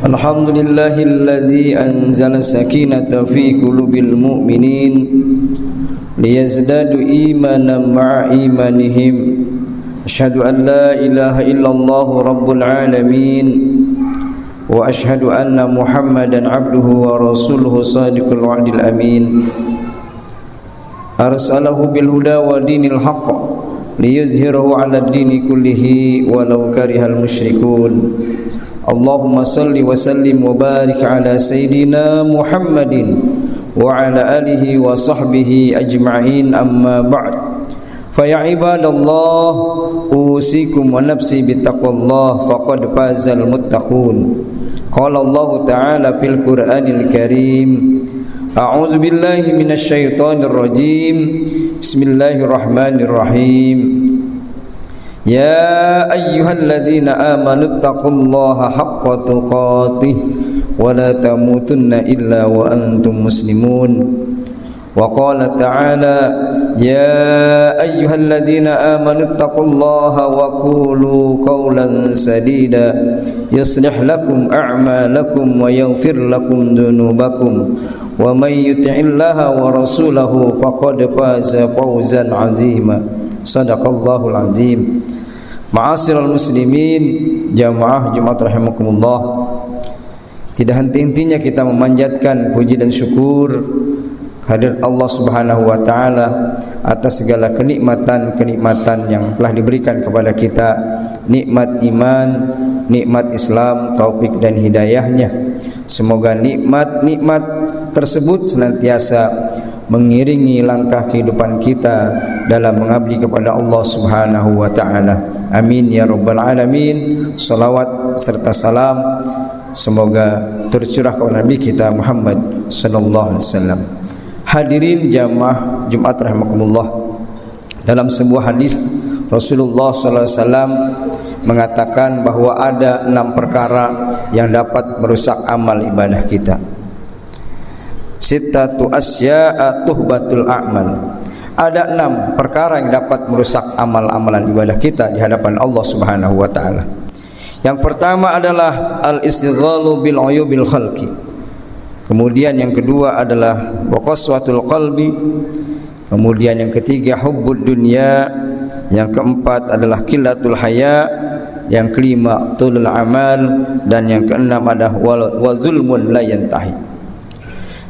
Alhamdulillahillazi anzala sakinata fi qulubil mu'minin liyazdadu imanan ma'a imanihim. Asyhadu an la ilaha illallah rabbul alamin wa asyhadu anna Muhammadan abduhu wa rasuluhu sadiqul wa'dil amin. Arsalahu bil huda wa dinil haqq liyuzhirahu 'ala ad-dini kullihi walau karihal musyrikun. Allahumma salli wa sallim wa barik ala sayyidina Muhammadin wa ala alihi wa sahbihi ajma'in, amma ba'd. Fa ya ibadallah, usikum wa nafsi bittaqwallah faqad fazal muttaqun. Qala Allah ta'ala fil Qur'anil Karim, a'udzu billahi minasy syaithanir rajim. Bismillahirrahmanirrahim. Ya ayyuhalladzina amanu taqullaha haqqa tuqatih wa la tamutunna illa wa antum muslimun. Wa qala ta'ala, ya ayyuhalladzina amanu taqullaha wa qulu qawlan sadida yuslih lakum a'malakum wa yaghfir lakum dhunubakum wa may yuti'illaha wa rasulahu faqad faza fawzan 'azima. Sadaqallahul azim. Ma'asyiral muslimin, jamaah Jumat rahimakumullah. Tidak henti-hentinya kita memanjatkan puji dan syukur kehadirat Allah Subhanahu wa taala atas segala kenikmatan-kenikmatan yang telah diberikan kepada kita, nikmat iman, nikmat Islam, taufik dan hidayahnya. Semoga nikmat-nikmat tersebut senantiasa mengiringi langkah kehidupan kita dalam mengabdi kepada Allah Subhanahu wa taala. Amin ya rabbal alamin. Salawat serta salam semoga tercurah kepada Nabi kita Muhammad sallallahu alaihi wasallam. Hadirin jamaah Jumat rahimakumullah. Dalam sebuah hadis Rasulullah sallallahu alaihi wasallam mengatakan bahwa ada 6 perkara yang dapat merusak amal ibadah kita. Sittatu asya'a tuhbatul a'mal. Ada 6 perkara yang dapat merusak amal-amalan ibadah kita di hadapan Allah Subhanahu wa taala. Yang pertama adalah al-istighalu bil uyubil khalqi. Kemudian yang kedua adalah waqaswatul qalbi. Kemudian yang ketiga hubbud dunya. Yang keempat adalah qillatul haya. Yang kelima tulul amal, dan yang keenam adalah wa zulmun la yantahi.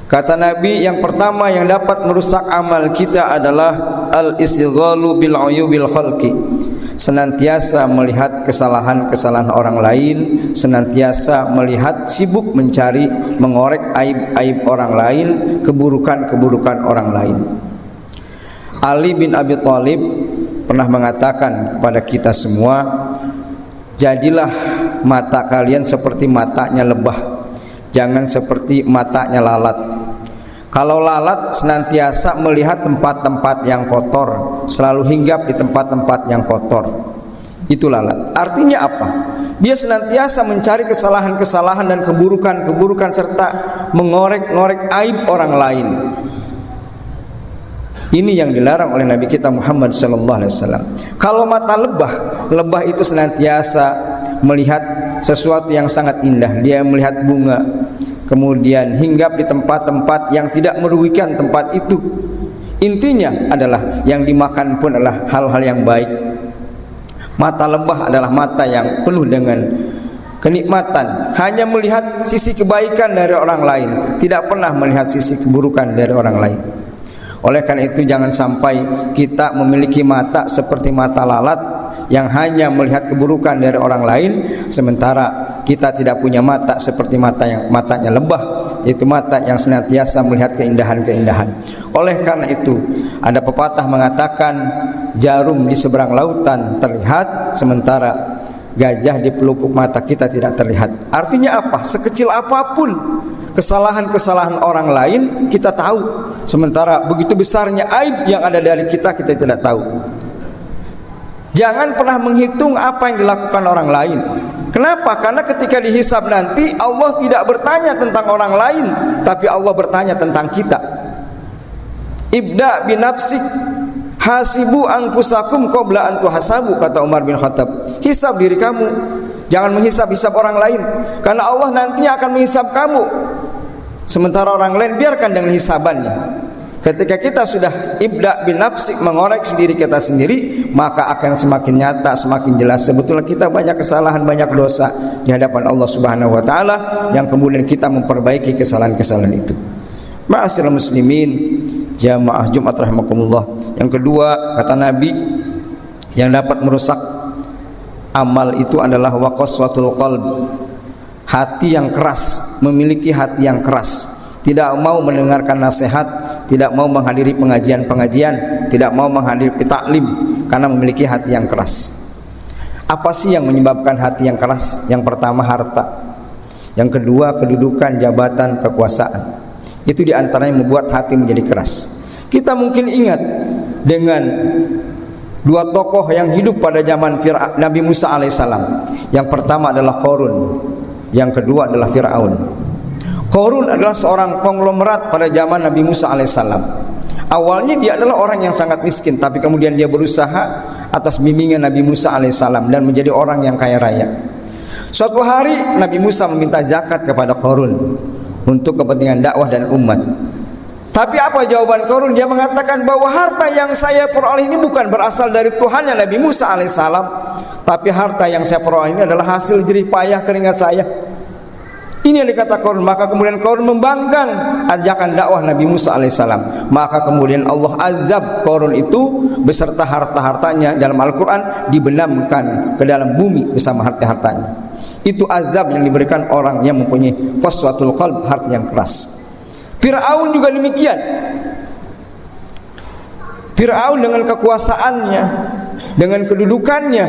Kata Nabi, yang pertama yang dapat merusak amal kita adalah al-istighalu bil uyubil khalqi. Senantiasa melihat kesalahan-kesalahan orang lain, senantiasa melihat, sibuk mencari, mengorek aib-aib orang lain, keburukan-keburukan orang lain. Ali bin Abi Thalib pernah mengatakan kepada kita semua, jadilah mata kalian seperti matanya lebah, jangan seperti matanya lalat. Kalau lalat senantiasa melihat tempat-tempat yang kotor, selalu hinggap di tempat-tempat yang kotor, itu lalat. Artinya apa? Dia senantiasa mencari kesalahan-kesalahan dan keburukan-keburukan serta mengorek-ngorek aib orang lain. Ini yang dilarang oleh Nabi kita Muhammad sallallahu alaihi wasallam. Kalau mata lebah itu senantiasa melihat sesuatu yang sangat indah. Dia melihat bunga, kemudian hinggap di tempat-tempat yang tidak merugikan tempat itu. Intinya adalah yang dimakan pun adalah hal-hal yang baik. Mata lebah adalah mata yang penuh dengan kenikmatan, hanya melihat sisi kebaikan dari orang lain, tidak pernah melihat sisi keburukan dari orang lain. Oleh karena itu jangan sampai kita memiliki mata seperti mata lalat yang hanya melihat keburukan dari orang lain, sementara kita tidak punya mata seperti matanya lebah, yaitu mata yang senantiasa melihat keindahan-keindahan. Oleh karena itu ada pepatah mengatakan, jarum di seberang lautan terlihat, sementara gajah di pelupuk mata kita tidak terlihat. Artinya apa? Sekecil apapun kesalahan-kesalahan orang lain kita tahu, sementara begitu besarnya aib yang ada dari kita tidak tahu. Jangan pernah menghitung apa yang dilakukan orang lain. Kenapa? Karena ketika dihisab nanti Allah tidak bertanya tentang orang lain, tapi Allah bertanya tentang kita. Ibda binafsik, Hasibu anfusakum qabla an tuhasabu, kata Umar bin Khattab. Hisab diri kamu, jangan menghisab-hisab orang lain, karena Allah nantinya akan menghisab kamu. Sementara orang lain biarkan dengan hisabannya. Ketika kita sudah ibda bin nafsi, mengoreksi diri kita sendiri, maka akan semakin nyata, semakin jelas sebetulnya kita banyak kesalahan, banyak dosa di hadapan Allah Subhanahu wa taala, yang kemudian kita memperbaiki kesalahan-kesalahan itu. Ma'asyiral muslimin, jamaah Jumat rahimakumullah. Yang kedua, kata Nabi, yang dapat merusak amal itu adalah waqaswatul qalb. Hati yang keras, memiliki hati yang keras, tidak mau mendengarkan nasihat, tidak mau menghadiri pengajian-pengajian, tidak mau menghadiri taklim karena memiliki hati yang keras. Apa sih yang menyebabkan hati yang keras? Yang pertama harta, yang kedua kedudukan, jabatan, kekuasaan. Itu diantaranya membuat hati menjadi keras. Kita mungkin ingat dengan dua tokoh yang hidup pada zaman Nabi Musa alaihissalam. Yang pertama adalah Qarun, yang kedua adalah Fir'aun. Qarun adalah seorang konglomerat pada zaman Nabi Musa alaihissalam. Awalnya dia adalah orang yang sangat miskin, tapi kemudian dia berusaha atas bimbingan Nabi Musa alaihissalam dan menjadi orang yang kaya raya. Suatu hari Nabi Musa meminta zakat kepada Qarun untuk kepentingan dakwah dan umat. Tapi apa jawaban Qarun? Dia mengatakan bahwa harta yang saya peroleh ini bukan berasal dari Tuhannya Nabi Musa alaihissalam, tapi harta yang saya peroleh ini adalah hasil jerih payah keringat saya. Ini yang dikata Qarun. Maka kemudian Qarun membangkang ajakan dakwah Nabi Musa alaihissalam. Maka kemudian Allah azab Qarun itu beserta harta-hartanya. Dalam Al-Quran dibenamkan ke dalam bumi bersama harta-hartanya. Itu azab yang diberikan orang yang mempunyai qaswatul qalb, hati yang keras. Fir'aun juga demikian. Fir'aun dengan kekuasaannya, dengan kedudukannya,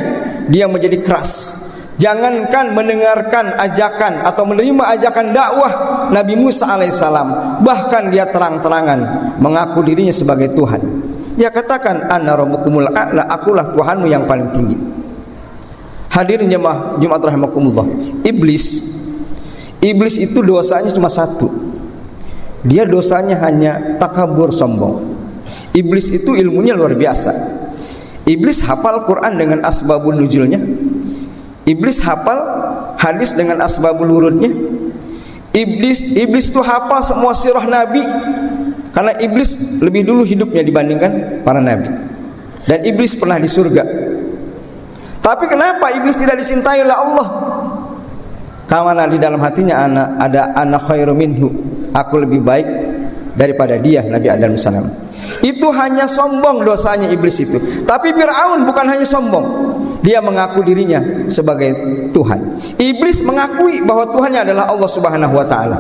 dia menjadi keras. Jangankan mendengarkan ajakan atau menerima ajakan dakwah Nabi Musa alaihissalam, bahkan dia terang-terangan mengaku dirinya sebagai Tuhan. Dia katakan, ana rabbukumul a'la, akulah Tuhanmu yang paling tinggi. Hadirin jemaah Jumat rahimakumullah. Iblis itu dosanya cuma satu. Dia dosanya hanya takabur, sombong. Iblis itu ilmunya luar biasa. Iblis hafal Quran dengan asbabun nuzulnya. Iblis hafal hadis dengan asbabul wurudnya. Iblis itu hafal semua sirah Nabi, karena iblis lebih dulu hidupnya dibandingkan para nabi. Dan iblis pernah di surga. Tapi kenapa iblis tidak dicintai oleh Allah? Karena di dalam hatinya ada ana khairu minhu, aku lebih baik daripada dia, Nabi Adam salam. Itu hanya sombong dosanya iblis itu. Tapi Fir'aun bukan hanya sombong, dia mengaku dirinya sebagai Tuhan. Iblis mengakui bahwa Tuhannya adalah Allah Subhanahu wa taala.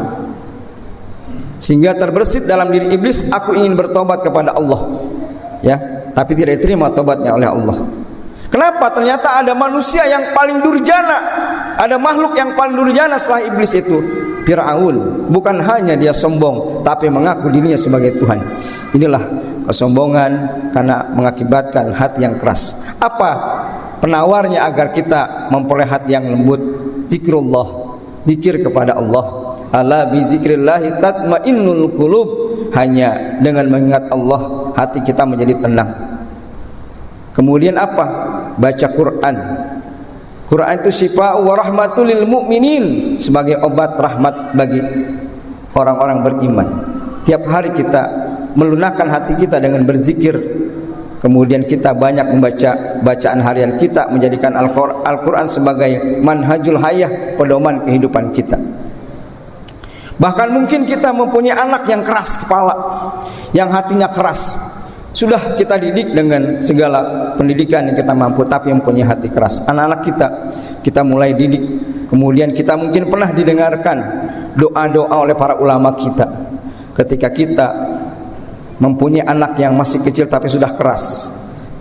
Sehingga terbersit dalam diri iblis, aku ingin bertobat kepada Allah. Ya, tapi tidak diterima tobatnya oleh Allah. Kenapa? Ternyata ada manusia yang paling durjana, ada makhluk yang paling durjana setelah iblis itu, Fir'aun. Bukan hanya dia sombong, tapi mengaku dirinya sebagai Tuhan. Inilah kesombongan karena mengakibatkan hati yang keras. Apa penawarnya agar kita memperoleh hati yang lembut? Zikrullah, zikir kepada Allah. Ala bi zikrillahi tatmainnul qulub. Hanya dengan mengingat Allah hati kita menjadi tenang. Kemudian apa? Baca Quran. Quran itu syifa'u wa rahmatul lil mu'minin, sebagai obat rahmat bagi orang-orang beriman. Tiap hari kita melunakkan hati kita dengan berzikir. Kemudian kita banyak membaca bacaan harian kita, menjadikan Al-Quran sebagai manhajul hayah, pedoman kehidupan kita. Bahkan mungkin kita mempunyai anak yang keras kepala, yang hatinya keras. Sudah kita didik dengan segala pendidikan yang kita mampu, tapi mempunyai hati keras. Anak-anak kita mulai didik. Kemudian kita mungkin pernah didengarkan doa-doa oleh para ulama kita. Ketika kita mempunyai anak yang masih kecil tapi sudah keras,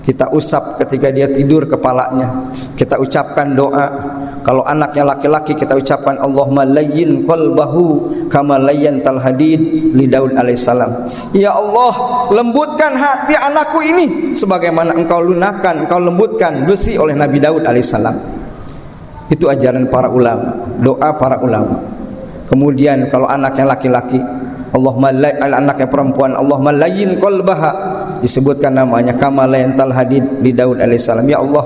kita usap ketika dia tidur kepalanya, kita ucapkan doa. Kalau anaknya laki-laki, kita ucapkan Allahumma layyin qalbahu kama layyantal hadid li Daud alaihissalam. Ya Allah, lembutkan hati anakku ini sebagaimana engkau lunakkan, engkau lembutkan besi oleh Nabi Daud alaihissalam. Itu ajaran para ulama, doa para ulama. Kemudian kalau anaknya laki-laki, anaknya perempuan, Allahumma layyin qalbaha, disebutkan namanya, kama layantal hadid di Daud alaihissalam. Ya Allah,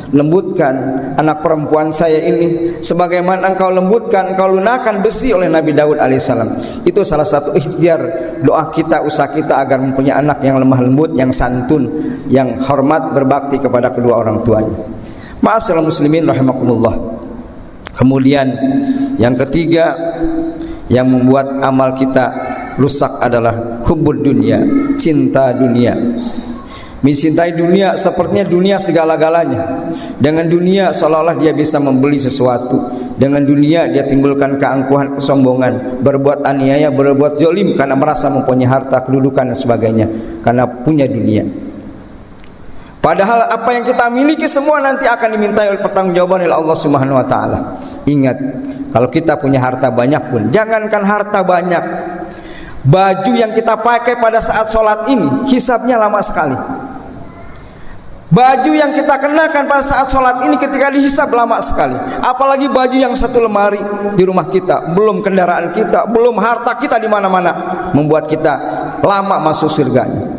lembutkan anak perempuan saya ini sebagaimana engkau lembutkan, engkau lunakkan besi oleh Nabi Daud alaihissalam. Itu salah satu ikhtiar doa kita, usaha kita agar mempunyai anak yang lemah lembut, yang santun, yang hormat, berbakti kepada kedua orang tuanya. Ma'asyiral muslimin rahimakumullah. Kemudian yang ketiga yang membuat amal kita rusak adalah hubbud dunya, cinta dunia. Mencintai dunia sepertinya dunia segala-galanya. Dengan dunia seolah-olah dia bisa membeli sesuatu. Dengan dunia dia timbulkan keangkuhan, kesombongan, berbuat aniaya, berbuat zalim karena merasa mempunyai harta, kedudukan dan sebagainya, karena punya dunia. Padahal apa yang kita miliki semua nanti akan dimintai oleh pertanggungjawaban oleh Allah Subhanahu wa taala. Ingat, kalau kita punya harta banyak pun, jangankan harta banyak, baju yang kita pakai pada saat sholat ini hisabnya lama sekali. Baju yang kita kenakan pada saat sholat ini ketika dihisab lama sekali. Apalagi baju yang satu lemari di rumah kita, belum kendaraan kita, belum harta kita di mana-mana, membuat kita lama masuk surganya.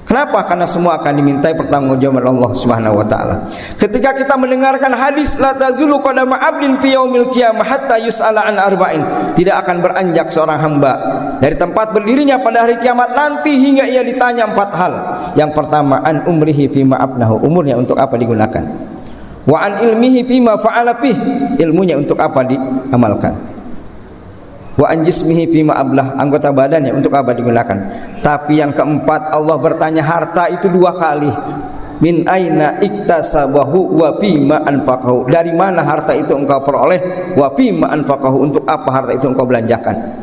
Kenapa? Karena semua akan dimintai pertanggungjawaban Allah Subhanahu wa taala. Ketika kita mendengarkan hadis la tazulu qadama 'abdin fi yaumil qiyamah hatta yus'ala an arba'in, tidak akan beranjak seorang hamba dari tempat berdirinya pada hari kiamat nanti hingga ia ditanya 4 hal. Yang pertama, an umrihi fima afnahu, umurnya untuk apa digunakan. Wa an ilmihi fima fa'ala bih, ilmunya untuk apa diamalkan. Wa an jismihi fima ablah, anggota badannya untuk apa digunakan. Tapi yang keempat, Allah bertanya harta itu 2 kali. Min aina iktasabahu wa fima anfaqahu, dari mana harta itu engkau peroleh, wa fima anfaqahu, untuk apa harta itu engkau belanjakan.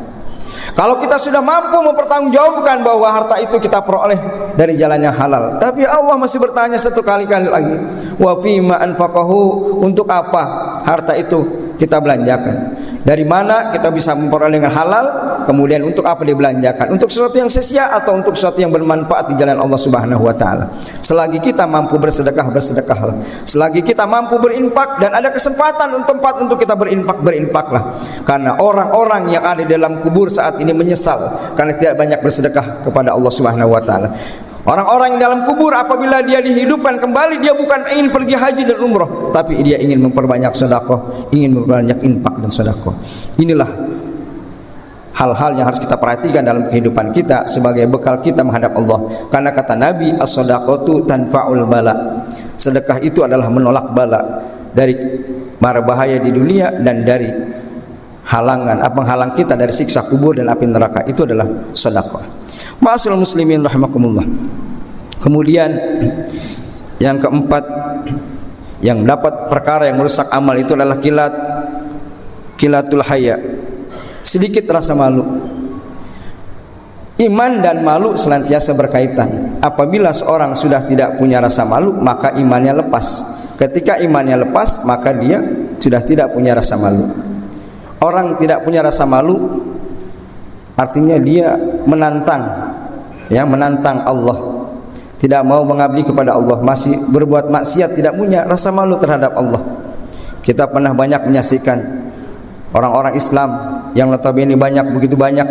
Kalau kita sudah mampu mempertanggungjawabkan bahwa harta itu kita peroleh dari jalan yang halal, tapi Allah masih bertanya 1 kali lagi, wa fima anfaqahu, untuk apa harta itu kita belanjakan. Dari mana kita bisa memperoleh dengan halal, kemudian untuk apa dibelanjakan, untuk sesuatu yang sia-sia atau untuk sesuatu yang bermanfaat di jalan Allah Subhanahu wa taala. Selagi kita mampu bersedekah, bersedekahlah. Selagi kita mampu berinfak dan ada kesempatan untuk tempat untuk kita berinfak, berinfaklah. Karena orang-orang yang ada di dalam kubur saat ini menyesal karena tidak banyak bersedekah kepada Allah Subhanahu wa taala. Orang-orang yang dalam kubur apabila dia dihidupkan kembali, dia bukan ingin pergi haji dan umroh, tapi dia ingin memperbanyak sedekah, ingin memperbanyak infak dan sedekah. Inilah hal-hal yang harus kita perhatikan dalam kehidupan kita sebagai bekal kita menghadap Allah. Karena kata Nabi, as-shadaqatu tanfa'ul bala, sedekah itu adalah menolak bala, dari mara bahaya di dunia dan dari halangan, penghalang kita dari siksa kubur dan api neraka. Itu adalah sedekah. Ma'asyiral muslimin rahimakumullah. Kemudian yang keempat yang dapat perkara yang merusak amal itu adalah kilatul haya, sedikit rasa malu. Iman dan malu senantiasa berkaitan. Apabila seorang sudah tidak punya rasa malu, maka imannya lepas. Ketika imannya lepas, maka dia sudah tidak punya rasa malu. Orang tidak punya rasa malu artinya dia menantang Allah, tidak mau mengabdi kepada Allah, masih berbuat maksiat, tidak punya rasa malu terhadap Allah. Kita pernah banyak menyaksikan orang-orang Islam yang notabene begitu banyak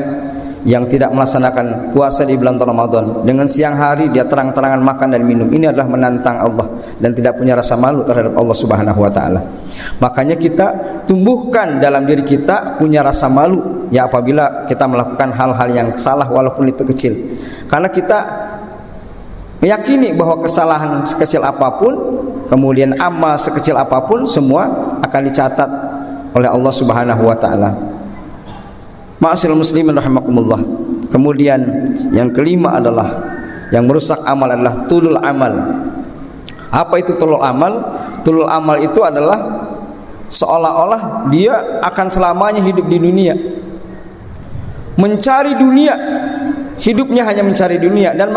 yang tidak melaksanakan puasa di bulan Ramadan. Dengan siang hari dia terang-terangan makan dan minum. Ini adalah menantang Allah dan tidak punya rasa malu terhadap Allah Subhanahu wa taala. Makanya kita tumbuhkan dalam diri kita punya rasa malu ya apabila kita melakukan hal-hal yang salah walaupun itu kecil. Karena kita meyakini bahwa kesalahan sekecil apapun, kemudian amal sekecil apapun, semua akan dicatat oleh Allah Subhanahu wa taala. Ma'asyiral muslimin rahimakumullah. Kemudian yang kelima adalah yang merusak amal adalah tulul amal. Apa itu tulul amal? Tulul amal itu adalah seolah-olah dia akan selamanya hidup di dunia, mencari dunia, hidupnya hanya mencari dunia dan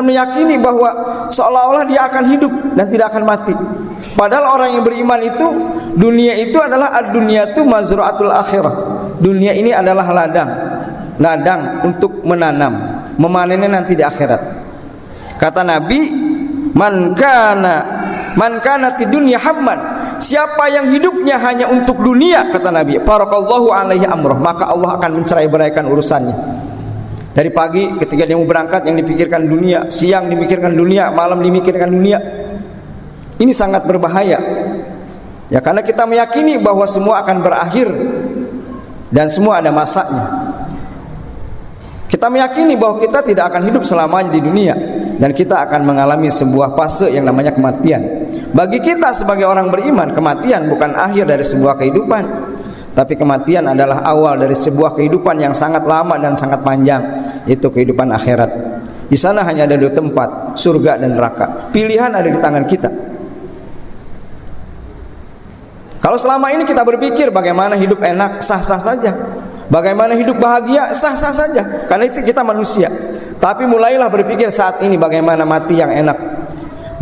meyakini bahwa seolah-olah dia akan hidup dan tidak akan mati. Padahal orang yang beriman itu, dunia itu adalah ad-dunyatu mazra'atul akhirah. Dunia ini adalah ladang untuk menanam, memanennya nanti di akhirat. Kata Nabi, man kana ti dunya hamman, siapa yang hidupnya hanya untuk dunia, kata Nabi, barakallahu alaihi amroh, maka Allah akan mencerai-beraikan urusannya. Dari pagi ketika dia mau berangkat yang dipikirkan dunia, siang dipikirkan dunia, malam dimikirkan dunia. Ini sangat berbahaya. Ya, karena kita meyakini bahwa semua akan berakhir dan semua ada masanya. Kita meyakini bahwa kita tidak akan hidup selamanya di dunia dan kita akan mengalami sebuah fase yang namanya kematian. Bagi kita sebagai orang beriman, kematian bukan akhir dari sebuah kehidupan, tapi kematian adalah awal dari sebuah kehidupan yang sangat lama dan sangat panjang, yaitu kehidupan akhirat. Di sana hanya ada dua tempat, surga dan neraka. Pilihan ada di tangan kita. Kalau selama ini kita berpikir bagaimana hidup enak, sah-sah saja. Bagaimana hidup bahagia, sah-sah saja. Karena itu kita manusia. Tapi mulailah berpikir saat ini bagaimana mati yang enak,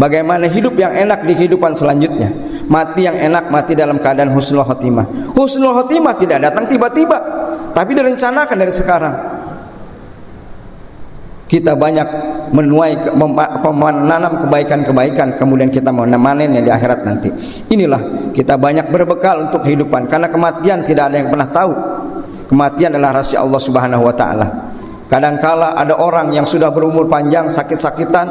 bagaimana hidup yang enak di kehidupan selanjutnya. Mati yang enak, mati dalam keadaan husnul khotimah. Husnul khotimah tidak datang tiba-tiba, tapi direncanakan dari sekarang. Kita banyak menanam kebaikan-kebaikan, kemudian kita menanamnya di akhirat nanti. Inilah kita banyak berbekal untuk kehidupan, karena kematian tidak ada yang pernah tahu. Kematian adalah rahasia Allah Subhanahu wa taala. Kadangkala ada orang yang sudah berumur panjang, sakit-sakitan,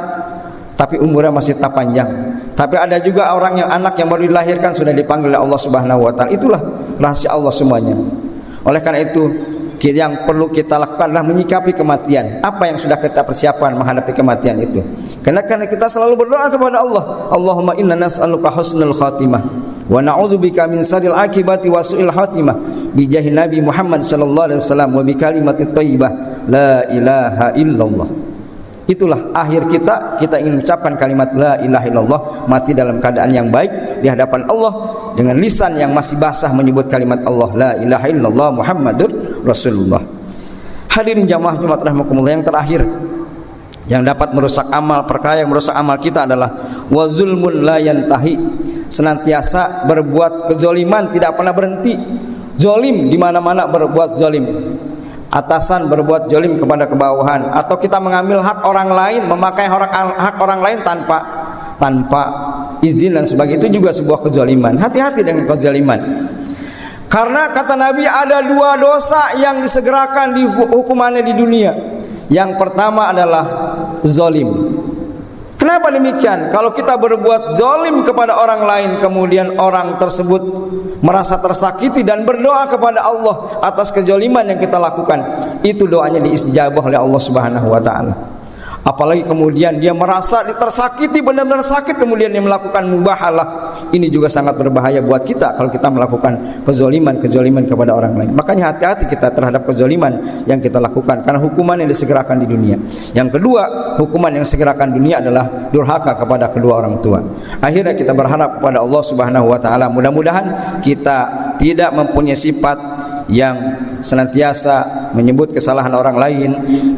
tapi umurnya masih tak panjang. Tapi ada juga orang yang anak yang baru dilahirkan sudah dipanggil oleh Allah Subhanahu wa taala. Itulah rahasia Allah semuanya. Oleh karena itu, yang perlu kita lakukan adalah menyikapi kematian. Apa yang sudah kita persiapkan menghadapi kematian itu? Karena kita selalu berdoa kepada Allah, Allahumma inna nas'aluka husnul khatimah wa na'udzubika min syarril akibati wa su'il khatimah bi jahi Nabi Muhammad sallallahu alaihi wasallam wa bi kalimatit thayyibah la ilaha illallah. Itulah akhir kita ingin ucapkan kalimat la ilaha illallah, mati dalam keadaan yang baik di hadapan Allah dengan lisan yang masih basah menyebut kalimat Allah la ilaha illallah Muhammadur Rasulullah. Hadirin jamaah Jumat rahimakumullah, yang terakhir yang dapat merusak amal, perkara yang merusak amal kita adalah wa zulmun la yantahi. Senantiasa berbuat kezoliman, tidak pernah berhenti. Zolim di mana-mana berbuat zolim. Atasan berbuat zolim kepada kebawahan, atau kita mengambil hak orang lain, memakai hak orang lain tanpa izin dan sebagainya, itu juga sebuah kezaliman. Hati-hati dengan kezaliman. Karena kata Nabi ada dua dosa yang disegerakan di hukumannya di dunia. Yang pertama adalah zolim. Kenapa demikian? Kalau kita berbuat zolim kepada orang lain, kemudian orang tersebut merasa tersakiti dan berdoa kepada Allah atas kezaliman yang kita lakukan, itu doanya diistijabah oleh Allah Subhanahu wa taala. Apalagi kemudian dia merasa tersakiti, benar-benar sakit, kemudian dia melakukan mubahalah. Ini juga sangat berbahaya buat kita kalau kita melakukan kezoliman kepada orang lain. Makanya hati-hati kita terhadap kezoliman yang kita lakukan, karena hukuman yang disegerakan di dunia. Yang kedua, hukuman yang disegerakan dunia adalah durhaka kepada kedua orang tua. Akhirnya kita berharap kepada Allah Subhanahu wa taala, mudah-mudahan kita tidak mempunyai sifat yang senantiasa menyebut kesalahan orang lain,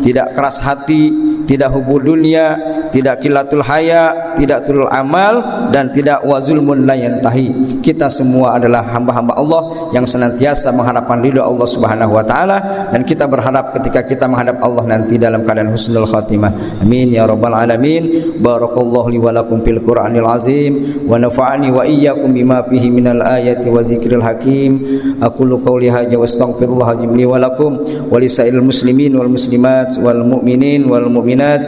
tidak keras hati, tidak hubul dunia, tidak kilatul haya, tidak tulul amal, dan tidak wazulmun la yantahi. Kita semua adalah hamba-hamba Allah yang senantiasa mengharapkan ridha Allah Subhanahu wa taala, dan kita berharap ketika kita menghadap Allah nanti dalam keadaan husnul khatimah. Amin ya rabbal alamin. Barakallahu li wa lakum fil Qur'anil azim wa nafa'ani wa iyyakum bima fihi minal ayati wa zikril hakim. Aqulu qouli hadza wa astaghfirullah azim li wa lakum wa lisairil muslimin wal muslimat wal mu'minin wal mu'minat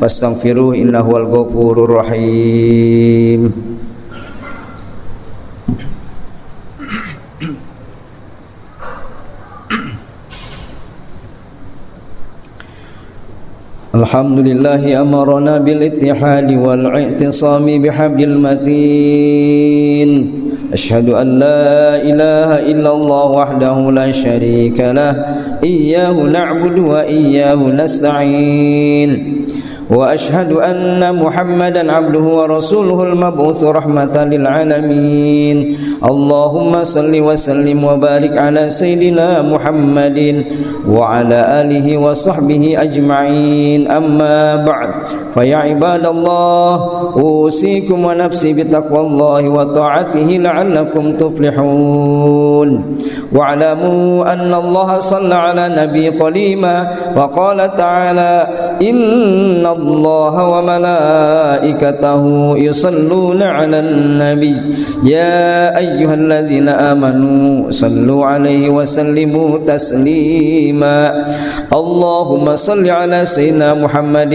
fastaghfiruhu innahu wal ghafurur rahim. Alhamdulillahi amarna bil ittihadi wal i'tisami bihablil matin. Asyhadu an la ilaha illallah wahdahu la syarika lah. Iyyahu na'budu wa iyyahu nasta'in. Wa asyhadu anna Muhammadan abduhu wa rasuluhul mab'utsu rahmatan lil alamin. Allahumma salli wa sallim wa barik ala sayyidina Muhammadin wa ala alihi wa sahbihi ajma'in. Amma ba'd. Fa ya ibadallah, usikum wa nafsi bi taqwallahi wa ta'atihi la'allakum tuflihun. Wa alamu anna Allah shalla ala nabi qalima wa qala ta'ala inna الله وملائكته يصلون على النبي يا أيها الذين آمنوا صلوا عليه وسلموا تسليما اللهم صل على سيدنا محمد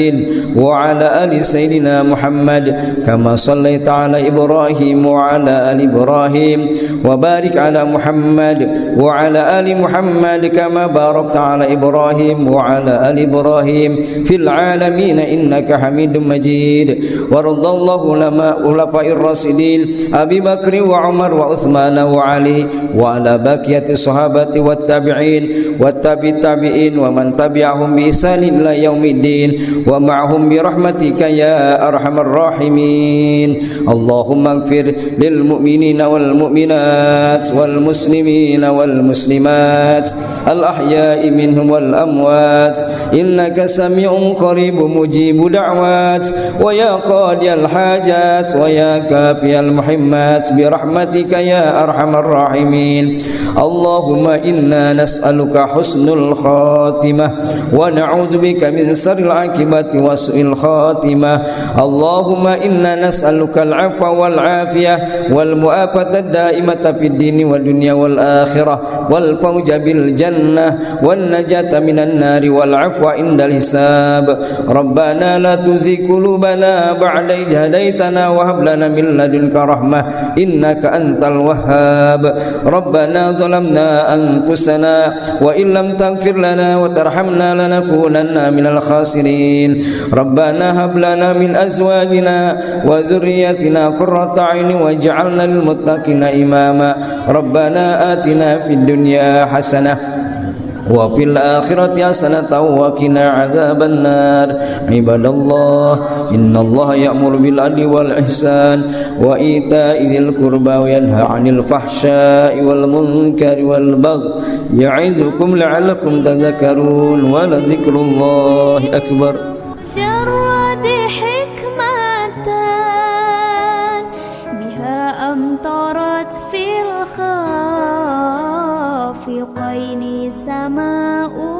وعلى آل سيدنا محمد كما صليت على إبراهيم وعلى آل إبراهيم وبارك على محمد وعلى آل محمد كما باركت على إبراهيم وعلى آل إبراهيم في العالمين إنك حميد مجيد وارض الله علماء الخلفاء الراشدين أبي بكر وعمر وعثمان وعلي وعلى بقية الصحابة والتابعين والتابعين ومن تبعهم بإحسان إلى يوم الدين ومعهم برحمتك يا أرحم الراحمين اللهم اغفر للمؤمنين والمؤمنات والمسلمين والمسلمات الأحياء منهم والأموات إنك سميع قريب مجيب دعوات ويا قاضي الحاجات ويا كافي المحمات برحمتك يا أرحم الراحمين اللهم إنا نسألك حسن الخاتمة ونعوذ بك من شر العاقبة وسوء الخاتمة اللهم إنا نسألك العفو والعافية والمعافاة الدائمة في الدين والدنيا والآخرة والفوز بالجنة والنجاة من النار والعفو عند الحساب ربنا لا تزغ قلوبنا بعد إذ هديتنا وهب لنا من لدنك رحمة إنك أنت الوهاب ربنا ظلمنا أنفسنا وإن لم تغفر لنا وترحمنا لنكونن من الخاسرين ربنا هب لنا من أزواجنا وذريتنا قرة أعين واجعلنا للمتقين إماما ربنا آتنا في الدنيا حسنة وفي الآخرة حسنة وقنا عذاب النار عباد الله إن الله يأمر بالعدل والإحسان وإيتاء ذي القربى وينهى عن الفحشاء والمنكر والبغي يعظكم لعلكم تذكرون ولذكر الله أكبر جرد حكمة بها أمطرت في الخافقين سماء